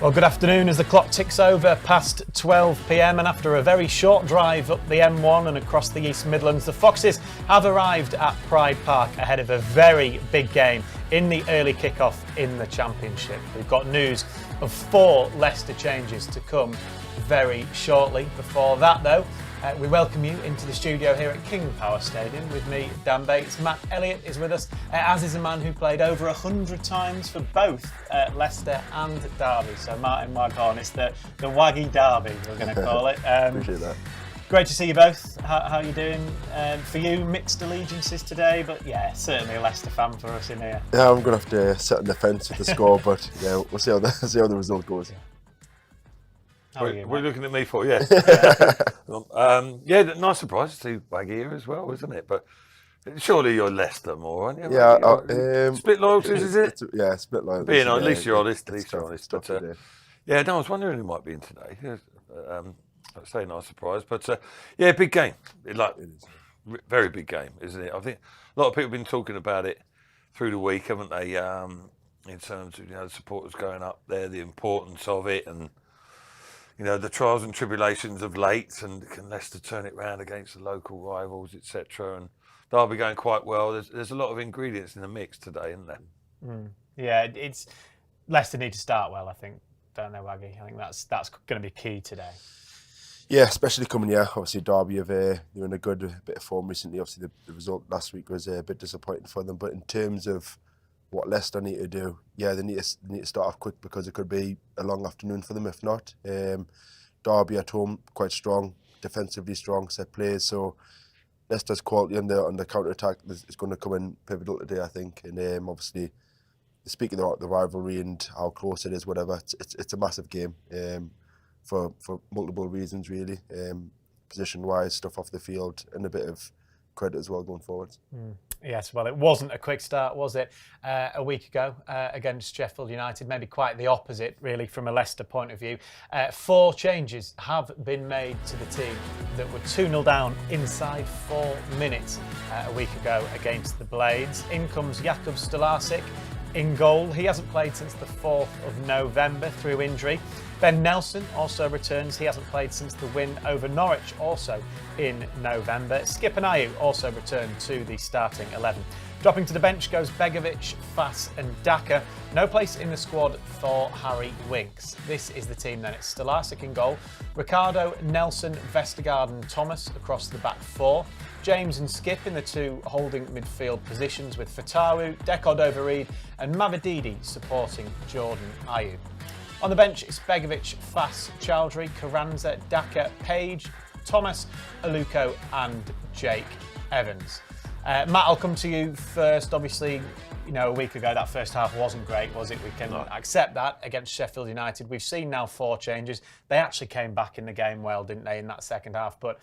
Well, good afternoon as the clock ticks over past 12 p.m. and after a very short drive up the M1 and across the East Midlands, the Foxes have arrived at Pride Park ahead of a very big game in the early kick-off in the Championship. We've got news of 4 Leicester changes to come very shortly. Before that, though, we welcome you into the studio here at King Power Stadium with me, Dan Bates. Matt Elliott is with us, as is a man who played over 100 times for both Leicester and Derby. So Martyn Waghorn, it's the Waggy Derby, we're going to call it. Appreciate that. Great to see you both. How are you doing? For you, mixed allegiances today, but yeah, certainly a Leicester fan for us in here. Yeah, I'm going to have to sit on the fence with the score, but yeah, we'll see how the result goes. We're looking at me for, yeah. Yeah, nice surprise to see Waggy here as well, isn't it? But surely you're Leicester more, aren't you? Yeah. Split loyalties, is it? Yeah, split loyalties. Being at least you're honest. But, yeah, no, I was wondering who might be in today. I'd say nice surprise, but yeah, big game. Very big game, isn't it? I think a lot of people have been talking about it through the week, haven't they? In terms of the supporters going up there, the importance of it, and the trials and tribulations of late, and can Leicester turn it round against the local rivals, etc. And Derby going quite well. There's a lot of ingredients in the mix today, isn't there? Yeah, it's Leicester need to start well, I think, don't they, Waggy? I think that's going to be key today. Yeah, especially coming here. Obviously, Derby they're in a good bit of form recently. Obviously, the result last week was a bit disappointing for them. But in terms of what Leicester need to do, yeah, they need to start off quick because it could be a long afternoon for them if not. Derby at home, quite strong, defensively strong set plays. So Leicester's quality on the counter attack is going to come in pivotal today, I think. And obviously, speaking of the rivalry and how close it is, whatever, it's a massive game for multiple reasons, really. Position-wise, stuff off the field, and a bit of credit as well going forward. Yes, well, it wasn't a quick start, was it? A week ago against Sheffield United, maybe quite the opposite, really, from a Leicester point of view. 4 changes have been made to the team that were 2-0 down inside 4 minutes a week ago against the Blades. In comes Jakub Stolarczyk in goal. He hasn't played since the 4th of November through injury. Ben Nelson also returns. He hasn't played since the win over Norwich, also in November. Skip and Ayew also returned to the starting 11. Dropping to the bench goes Begovic, Fass and Daka. No place in the squad for Harry Winks. This is the team then. It's Stolarczyk in goal, Ricardo, Nelson, Vestergaard and Thomas across the back 4. James and Skip in the 2 holding midfield positions with Fatawu, Decordover-Reid and Mavididi supporting Jordan Ayew. On the bench, it's Begovic, Fass, Chowdhury, Carranza, Daka, Page, Thomas, Aluko and Jake Evans. Matt, I'll come to you first. Obviously, a week ago that first half wasn't great, was it? We can accept that against Sheffield United. We've seen now 4 changes. They actually came back in the game well, didn't they, in that second half? But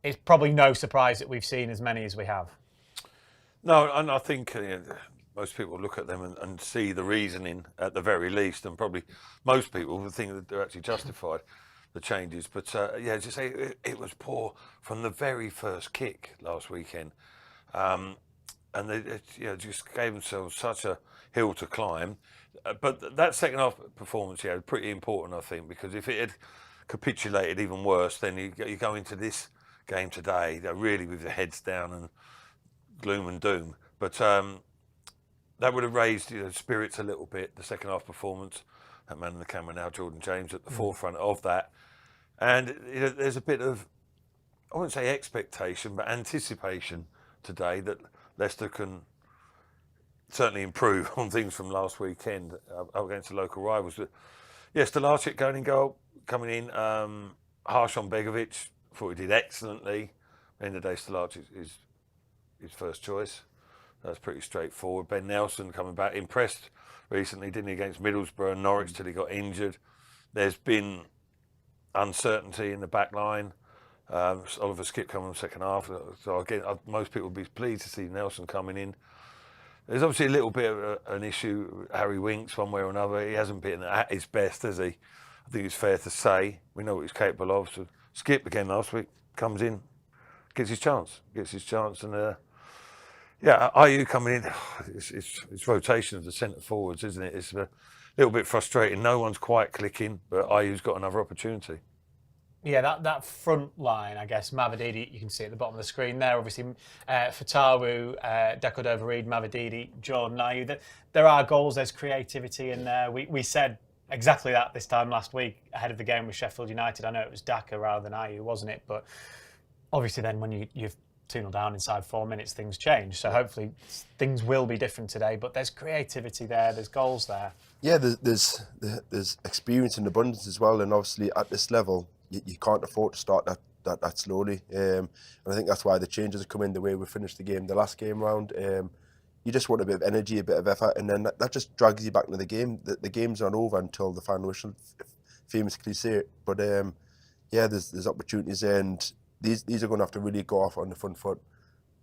it's probably no surprise that we've seen as many as we have. No, and I think most people look at them and see the reasoning at the very least, and probably most people would think that they're actually justified, the changes. But yeah, as you say, it was poor from the very first kick last weekend, and they just gave themselves such a hill to climb. But that second half performance, pretty important, I think, because if it had capitulated even worse, then you go into this game today really with your heads down and gloom and doom. But that would have raised spirits a little bit, the second half performance. That man in the camera now, Jordan James, at the forefront of that. And there's a bit of, I wouldn't say expectation, but anticipation today that Leicester can certainly improve on things from last weekend up against the local rivals. But yes, Stolarczyk going in goal, coming in, harsh on Begovic. Thought he did excellently. At the end of the day, Stolarczyk is his first choice. That's pretty straightforward. Ben Nelson coming back, impressed recently, didn't he, against Middlesbrough and Norwich till he got injured. There's been uncertainty in the back line. Oliver Skip coming in the second half. So again, most people would be pleased to see Nelson coming in. There's obviously a little bit of an issue, Harry Winks, one way or another. He hasn't been at his best, has he? I think it's fair to say. We know what he's capable of. So Skip again last week, comes in, gets his chance, and Ayew coming in. It's rotation of the centre forwards, isn't it? It's a little bit frustrating. No one's quite clicking, but IU's got another opportunity. Yeah, that front line, I guess, Mavididi, you can see at the bottom of the screen there, obviously, Fatawu, Dekodova-Reid, Mavididi, Jordan Ayew. There are goals, there's creativity in there. We said exactly that this time last week ahead of the game with Sheffield United. I know it was Daka rather than Ayew, wasn't it? But obviously then when you've 2-0 down inside 4 minutes, things change. So hopefully things will be different today. But there's creativity there, there's goals there. Yeah, there's experience in abundance as well, and obviously at this level, you can't afford to start that slowly. And I think that's why the changes have come in the way we finished the game, the last game round. You just want a bit of energy, a bit of effort, and then that just drags you back into the game. The game's not over until the final whistle, famous cliche. But yeah, there's opportunities there, and these are going to have to really go off on the front foot.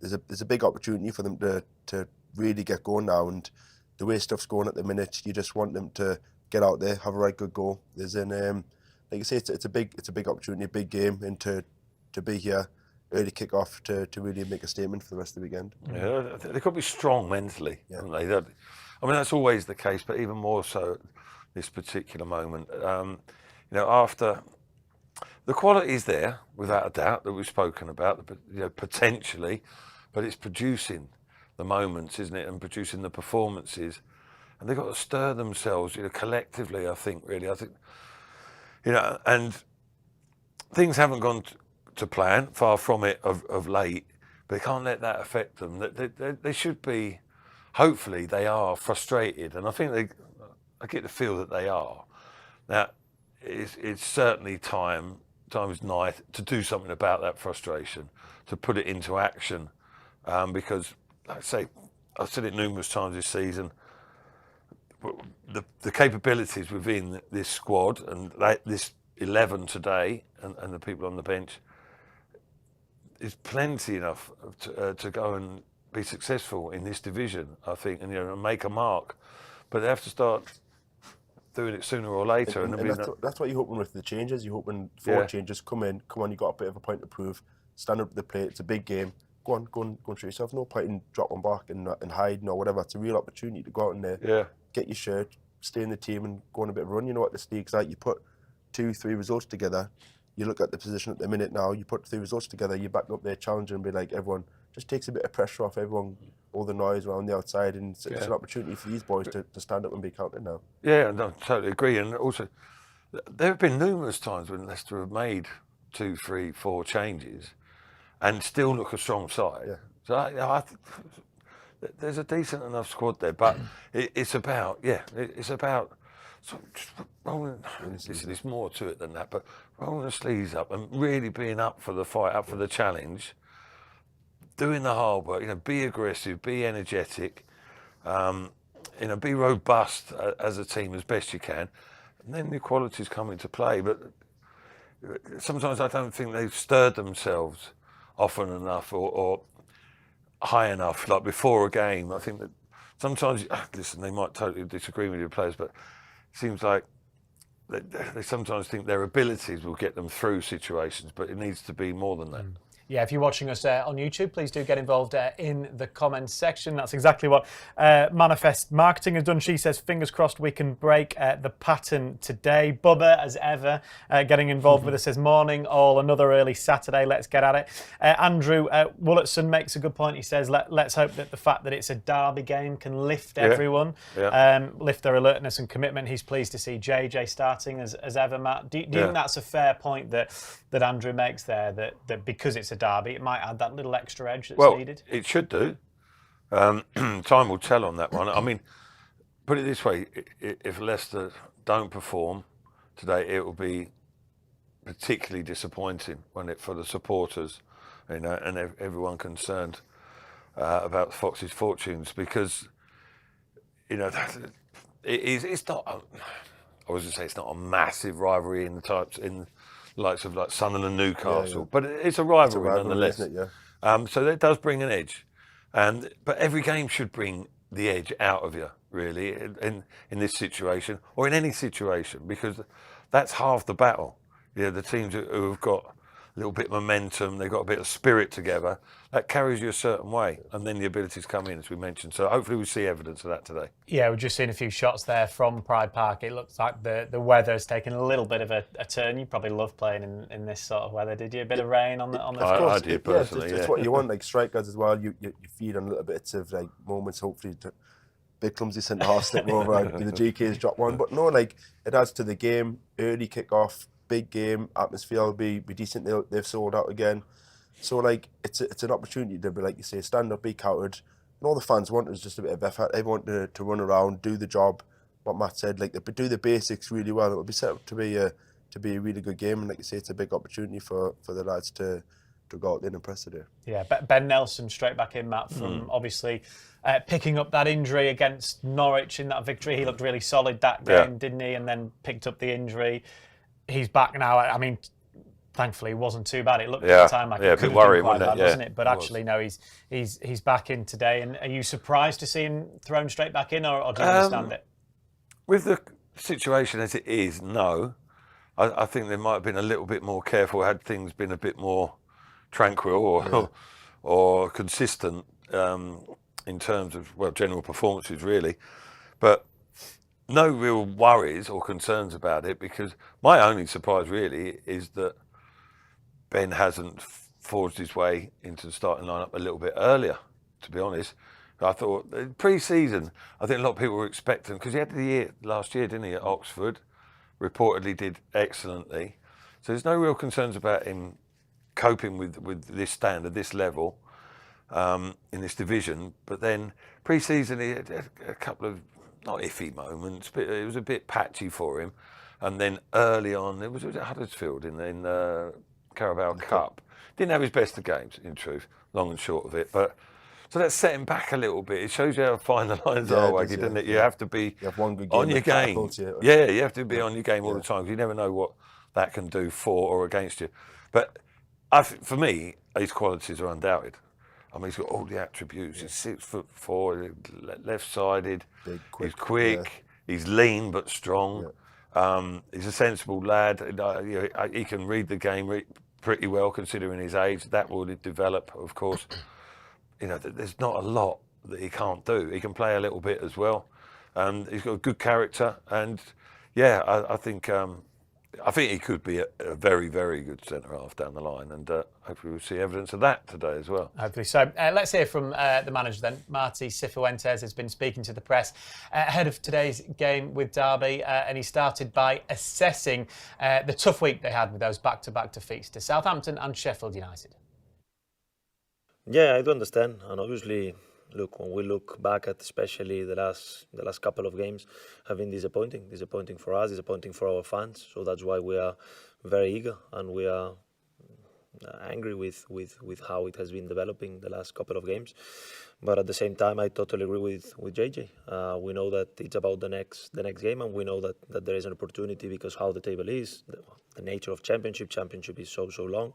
There's a big opportunity for them to really get going now, and the way stuff's going at the minute, you just want them to get out there, have a right good goal. There's like I say, it's a big opportunity, a big game, and to be here early kick-off to really make a statement for the rest of the weekend. Yeah, they've got to be strong mentally, haven't they? I mean, that's always the case, but even more so this particular moment. After the quality is there, without a doubt, that we've spoken about, potentially, but it's producing the moments, isn't it, and producing the performances, and they've got to stir themselves, collectively. I think, and things haven't gone to plan, far from it of late, but they can't let that affect them. They should be, hopefully they are frustrated, and I think I get the feel that they are. Now, it's certainly time's night to do something about that frustration, to put it into action, because, like I say, I've said it numerous times this season, the capabilities within this squad and this 11 today and the people on the bench is plenty enough to go and be successful in this division, I think, and make a mark. But they have to start doing it sooner or later. And that's what you're hoping with the changes. You're hoping 4 changes come on, you've got a bit of a point to prove. Stand up to the plate. It's a big game. Go and show yourself. No point in dropping back and hiding or whatever. It's a real opportunity to go out in there, get your shirt, stay in the team, and go on a bit of a run. You know what this league's like. You put 2-3 results together. You look at the position at the minute now. You put 3 results together. You back up there, challenge and be like, everyone just takes a bit of pressure off everyone. All the noise around the outside, and it's an opportunity for these boys to stand up and be counted now. Yeah, no, totally agree. And also, there have been numerous times when Leicester have made 2, 3, 4 changes and still look a strong side. Yeah. So I think there's a decent enough squad there, but it's about rolling. There's more to it than that, but rolling the sleeves up and really being up for the fight, up for the challenge. Doing the hard work, be aggressive, be energetic, be robust as a team as best you can, and then the qualities come into play. But sometimes I don't think they've stirred themselves often enough or high enough, like before a game. I think that sometimes, listen, they might totally disagree with your players, but it seems like they sometimes think their abilities will get them through situations, but it needs to be more than that. Yeah, if you're watching us on YouTube, please do get involved in the comments section. That's exactly what Manifest Marketing has done. She says, fingers crossed we can break the pattern today. Bubba, as ever, getting involved with us, says, morning all, another early Saturday, let's get at it. Andrew Wollertson makes a good point. He says, let's hope that the fact that it's a derby game can lift everyone, lift their alertness and commitment. He's pleased to see JJ starting as ever, Matt. Do you think that's a fair point that Andrew makes there, that because it's a derby, it might add that little extra edge that's needed? It should do. Time will tell on that one. I mean, put it this way, if Leicester don't perform today, it will be particularly disappointing for the supporters, and everyone concerned about Fox's fortunes, because it's not. I was going to say it's not a massive rivalry in the likes of like Sunderland, Newcastle, but it's a rivalry nonetheless. Isn't it? So that does bring an edge, but every game should bring the edge out of you, really, in this situation or in any situation, because that's half the battle. The teams who have got little bit of momentum, they've got a bit of spirit together, that carries you a certain way. And then the abilities come in, as we mentioned. So hopefully we'll see evidence of that today. Yeah, we've just seen a few shots there from Pride Park. It looks like the weather's taken a little bit of a turn. You probably love playing in this sort of weather, did you? A bit of rain on the I did personally, it's what you want, like strikers as well. You feed on little bits of like moments, hopefully to big clumsy centre half slip over, the GK's drop one. But no, like it adds to the game. Early kick off, big game, atmosphere will be decent. They've sold out again. So like it's an opportunity to be, like you say, stand up, be counted. And all the fans want is just a bit of effort. Everyone to run around, do the job. What Matt said, like they do the basics really well. It will be set up to be a really good game. And like you say, it's a big opportunity for the lads to go out there and impress today. Yeah, Ben Nelson straight back in, Matt, from obviously picking up that injury against Norwich in that victory. He looked really solid that game, didn't he? And then picked up the injury. He's back now. I mean, thankfully, it wasn't too bad. It looked at the time like it could have been quite bad, wasn't it? But actually, no, he's back in today. And are you surprised to see him thrown straight back in, or do you understand it? With the situation as it is, no. I think they might have been a little bit more careful had things been a bit more tranquil or consistent in terms of, well, general performances really. But no real worries or concerns about it, because my only surprise really is that Ben hasn't forged his way into the starting lineup a little bit earlier, to be honest. I thought pre-season, I think a lot of people were expecting, because he had the year last year, didn't he, at Oxford, reportedly did excellently. So there's no real concerns about him coping with this standard, this level in this division. But then pre-season, he had a couple of not iffy moments, but it was a bit patchy for him. And then early on, it was at Huddersfield in Carabao Cup. Didn't have his best of games, in truth, long and short of it. But so that set him back a little bit. It shows you how fine the lines are, Waggy, doesn't it? You have to be one good game on your game. You have to be on your game all the time, because you never know what that can do for or against you. But for me, his qualities are undoubted. I mean, he's got all the attributes. He's 6'4", left-sided. He's quick. He's lean but strong. He's a sensible lad. He can read the game pretty well, considering his age. That will develop, of course. There's not a lot that he can't do. He can play a little bit as well. He's got a good character, and I think he could be a very, very good centre half down the line, and hopefully we'll see evidence of that today as well. Hopefully so. Let's hear from the manager then. Martyn Cifuentes has been speaking to the press ahead of today's game with Derby, and he started by assessing the tough week they had with those back-to-back defeats to Southampton and Sheffield United. Yeah, I do understand, and obviously, look, when we look back at especially the last couple of games, have been disappointing for us, disappointing for our fans. So that's why we are very eager, and we are angry with how it has been developing the last couple of games. But at the same time, I totally agree with JJ. We know that it's about the next game, and we know that there is an opportunity, because how the table is, the nature of championship is so long.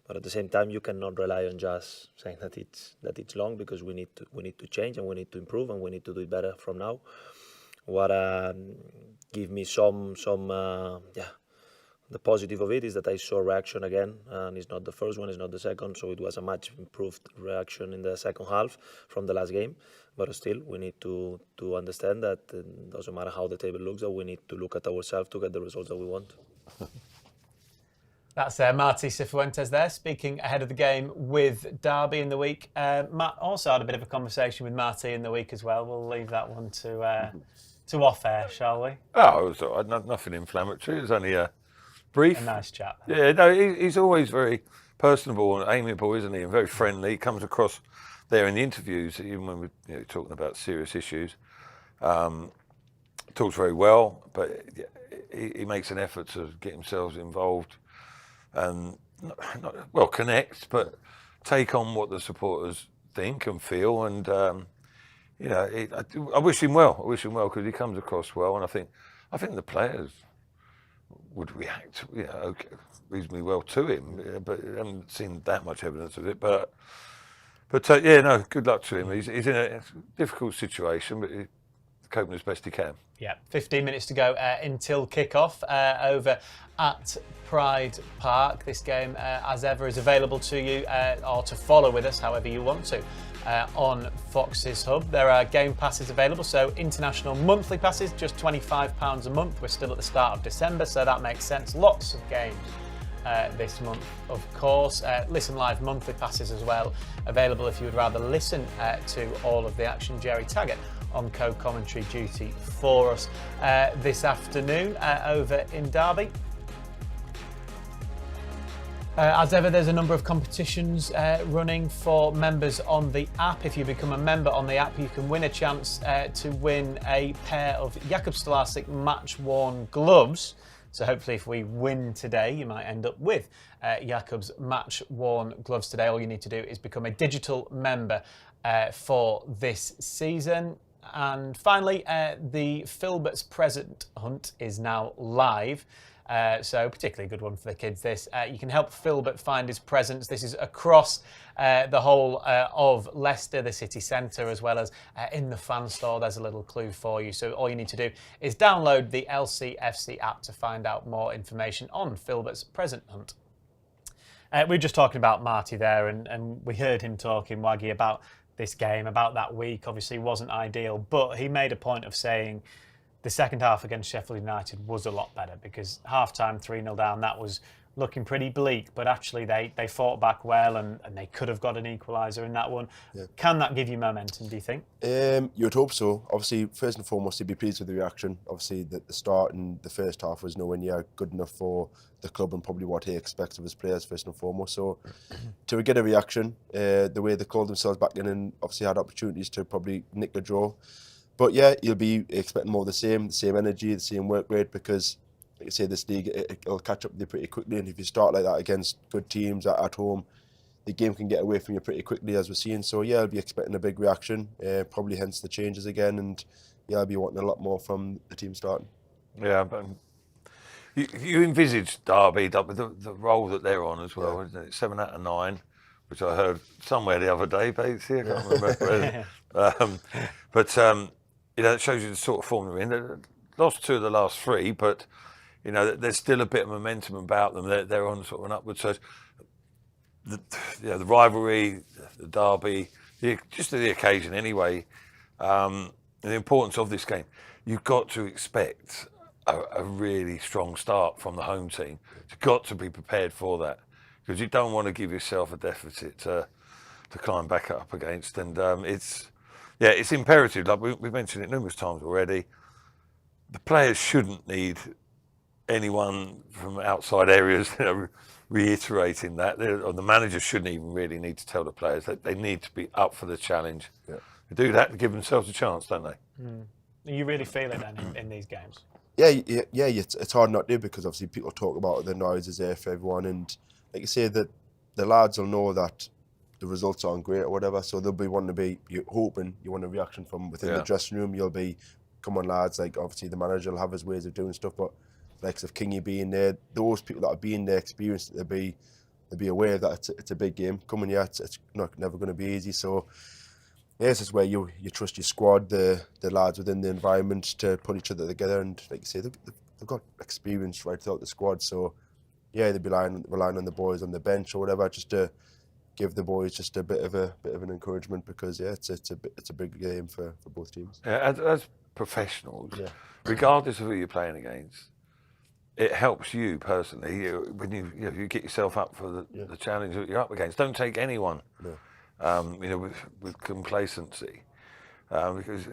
But at the same time, you cannot rely on just saying that it's long, because we need to change, and we need to improve, and we need to do it better from now. What give me the positive of it is that I saw reaction again, and it's not the first one, it's not the second, so it was a much improved reaction in the second half from the last game. But still, we need to understand that it doesn't matter how the table looks, that we need to look at ourselves to get the results that we want. That's Martyn Cifuentes there, speaking ahead of the game with Derby in the week. Matt also had a bit of a conversation with Martyn in the week as well. We'll leave that one to off air, shall we? Oh, it was nothing inflammatory. It was only a brief. A nice chat. Yeah, no, he's always very personable and amiable, isn't he? And very friendly. He comes across there in the interviews, even when we're talking about serious issues. Talks very well, but he makes an effort to get himself involved. And connect, but take on what the supporters think and feel. And I wish him well. Because he comes across well, and I think the players would react, reasonably well to him. But I haven't seen that much evidence of it. But good luck to him. He's in a difficult situation, but coping as best he can. Yeah, 15 minutes to go until kick-off over at Pride Park. This game, as ever, is available to you or to follow with us however you want to on Fox's Hub. There are game passes available, so international monthly passes, just £25 a month. We're still at the start of December, so that makes sense. Lots of games this month, of course. Listen Live monthly passes as well, available if you would rather listen to all of the action. Jerry Taggart on co-commentary duty for us this afternoon over in Derby. As ever, there's a number of competitions running for members on the app. If you become a member on the app, you can win a chance to win a pair of Jakub Stolarczyk match-worn gloves. So hopefully if we win today, you might end up with Jakub's match-worn gloves today. All you need to do is become a digital member for this season. And finally, the Filbert's present hunt is now live. So particularly a good one for the kids, this. You can help Filbert find his presents. This is across the whole of Leicester, the city centre, as well as in the fan store. There's a little clue for you. So all you need to do is download the LCFC app to find out more information on Filbert's present hunt. We were just talking about Marty there, and we heard him talking, Waggy, about this game, about that week. Obviously wasn't ideal, but he made a point of saying the second half against Sheffield United was a lot better, because half-time 3-0 down, that was looking pretty bleak, but actually they fought back well and they could have got an equaliser in that one. Yeah. Can that give you momentum, do you think? You would hope so. Obviously, first and foremost, you'd be pleased with the reaction. Obviously, the start in the first half was nowhere near good enough for the club and probably what he expects of his players, first and foremost. So to get a reaction, the way they called themselves back in and obviously had opportunities to probably nick a draw. But yeah, you'll be expecting more of the same energy, the same work rate, because, like I say, this league, it'll catch up with you pretty quickly. And if you start like that against good teams at home, the game can get away from you pretty quickly, as we're seeing. So yeah, I'll be expecting a big reaction, probably hence the changes again. And yeah, I'll be wanting a lot more from the team starting. Yeah, but you envisage Derby, the role that they're on as well, isn't it? 7 out of 9, which I heard somewhere the other day, Batesy, I can't remember. But it shows you the sort of form they're in. They lost 2 of the last 3, but there's still a bit of momentum about them. They're on sort of an upward surge. The rivalry, the derby, just the occasion anyway, and the importance of this game. You've got to expect a really strong start from the home team. You've got to be prepared for that, because you don't want to give yourself a deficit to climb back up against. And it's imperative. Like we've mentioned it numerous times already. The players shouldn't need anyone from outside areas reiterating that. Or the managers shouldn't even really need to tell the players that they need to be up for the challenge. Yeah. They do that to give themselves a chance, don't they? Mm. You really feel it then in these games? Yeah, it's hard not to, because obviously people talk about the noise is there for everyone, and like you say, that the lads will know that the results aren't great or whatever, so they'll be wanting to be, you're hoping you want a reaction from within the dressing room. You'll be, come on lads, like obviously the manager will have his ways of doing stuff, but likes of Kingy being there, those people that are being there, experienced, they'll be aware that it's a big game coming. Yeah, it's never going to be easy. So yeah, this is where you trust your squad, the lads within the environment, to put each other together, and like you say, they've got experience right throughout the squad. So yeah, they'll be relying on the boys on the bench or whatever, just to give the boys just a bit of an encouragement, because yeah, it's a big game for both teams. Yeah, as professionals, regardless of who you're playing against, it helps you personally when you get yourself up for the challenge that you're up against. Don't take anyone, with complacency, because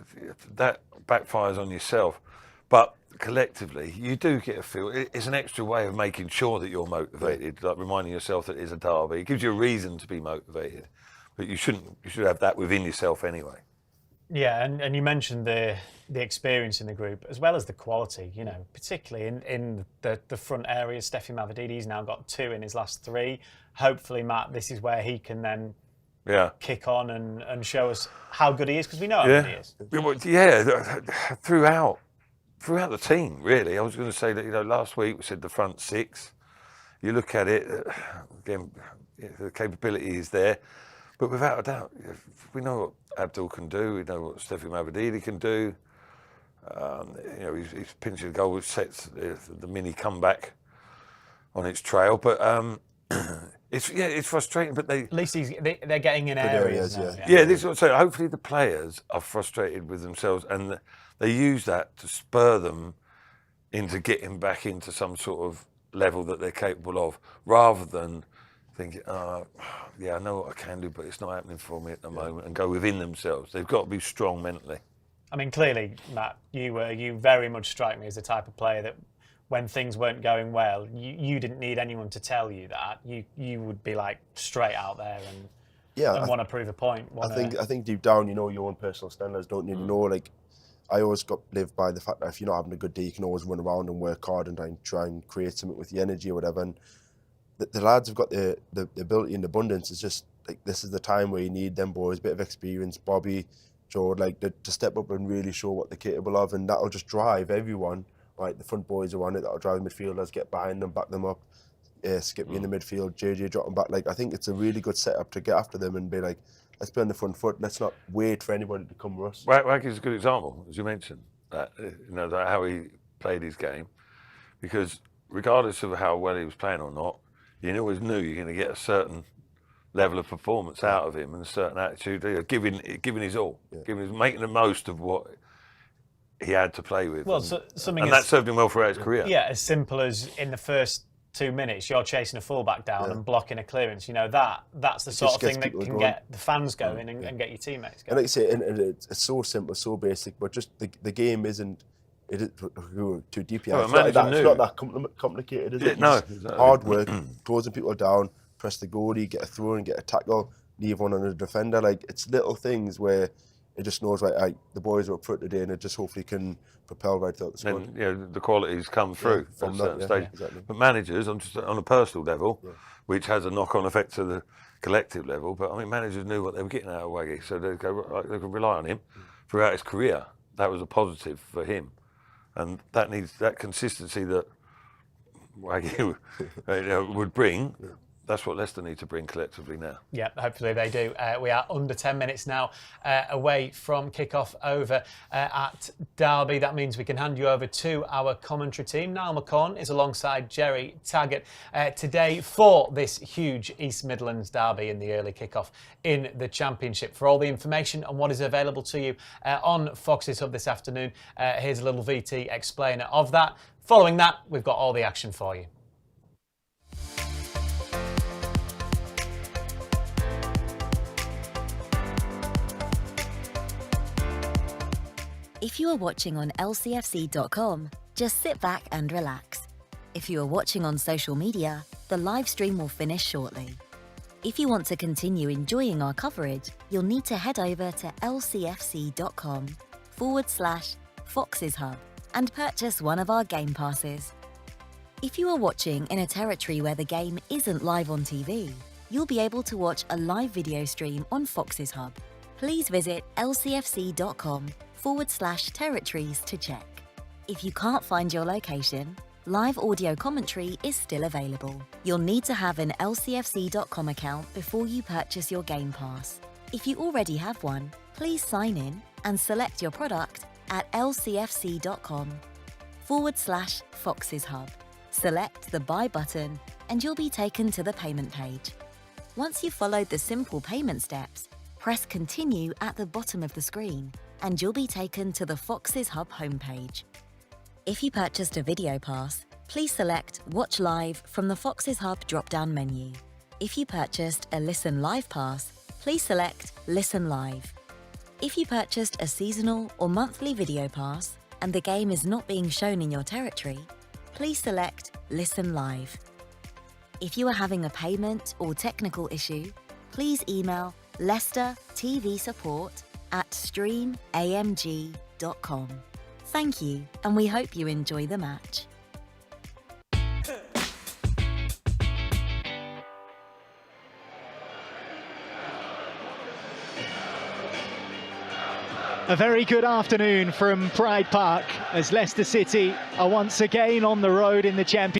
that backfires on yourself. But collectively, you do get a feel. It's an extra way of making sure that you're motivated, like reminding yourself that it's a derby. It gives you a reason to be motivated, but you should have that within yourself anyway. Yeah, and you mentioned the experience in the group as well as the quality. Particularly in the front areas. Steffi Mavadidi's now got 2 in his last 3. Hopefully, Matt, this is where he can then kick on and show us how good he is, because we know how good he is. Yeah, throughout the team, really. I was going to say that last week we said the front 6. You look at it again, the capability is there, but without a doubt, we know what Abdul can do. We know what Steffi Mavadidi can do. You know, he's pinched a goal which sets the mini comeback on its trail. But it's frustrating. But At least they're getting in areas now. Yeah, this is what I'm saying. Hopefully the players are frustrated with themselves and they use that to spur them into getting back into some sort of level that they're capable of, rather than thinking, yeah, I know what I can do, but it's not happening for me at the moment, and go within themselves. They've got to be strong mentally. I mean, clearly, Matt, you very much strike me as the type of player that when things weren't going well, you didn't need anyone to tell you that. You would be like straight out there and want to prove a point. I think deep down, you know your own personal standards, don't you? You know, like, I always live by the fact that if you're not having a good day, you can always run around and work hard and try and create something with the energy or whatever. And the lads have got the ability and abundance. It's just like, this is the time where you need them boys, a bit of experience, Bobby, Joe, like to step up and really show what they're capable of, and that'll just drive everyone. Right, the front boys are on it. That'll drive the midfielders, get behind them, back them up. Skippy in the midfield, JJ dropping back. Like, I think it's a really good setup to get after them and be like, let's play on the front foot. Let's not wait for anybody to come rush. Waggy's a good example, as you mentioned, that, you know, that how he played his game, because regardless of how well he was playing or not, you always knew you're going to get a certain level of performance out of him and a certain attitude, giving his all, making the most of what he had to play with. Well, and that served him well throughout his career. Yeah, as simple as in the first 2 minutes you're chasing a fullback down and blocking a clearance. You know, that's the sort of thing that can get the fans going and get your teammates going. And like I say, and it's so simple, so basic, but just the game isn't. It is too deep yet. It's not that complicated, is it? No, exactly. Hard work, closing people down, press the goalie, get a throw and get a tackle, leave one on a defender. Like, it's little things where it just knows, right, the boys are up front today, and it just hopefully can propel right throughout the squad. And you know, the qualities come through from certain stage. Exactly. But managers, on a personal level, which has a knock-on effect to the collective level. But I mean, managers knew what they were getting out of Waggy, so they could rely on him throughout his career. That was a positive for him. And that needs that consistency that Waggy would bring. That's what Leicester need to bring collectively now. Yeah, hopefully they do. We are under 10 minutes now away from kick-off over at Derby. That means we can hand you over to our commentary team. Niall McCaughan is alongside Jerry Taggart today for this huge East Midlands derby in the early kick-off in the Championship. For all the information on what is available to you on Fox's Hub this afternoon, here's a little VT explainer of that. Following that, we've got all the action for you. If you are watching on lcfc.com, just sit back and relax. If you are watching on social media, the live stream will finish shortly. If you want to continue enjoying our coverage, you'll need to head over to lcfc.com/Fox's Hub and purchase one of our game passes. If you are watching in a territory where the game isn't live on TV, you'll be able to watch a live video stream on Fox's Hub. Please visit lcfc.com/territories to check. If you can't find your location, live audio commentary is still available. You'll need to have an lcfc.com account before you purchase your Game Pass. If you already have one, please sign in and select your product at lcfc.com/Fox's Hub. Select the Buy button and you'll be taken to the payment page. Once you've followed the simple payment steps, press Continue at the bottom of the screen and you'll be taken to the Fox's Hub homepage. If you purchased a video pass, please select Watch Live from the Fox's Hub drop-down menu. If you purchased a Listen Live pass, please select Listen Live. If you purchased a seasonal or monthly video pass and the game is not being shown in your territory, please select Listen Live. If you are having a payment or technical issue, please email Leicester TV Support at streamamg.com. Thank you, and we hope you enjoy the match. A very good afternoon from Pride Park as Leicester City are once again on the road in the Championship.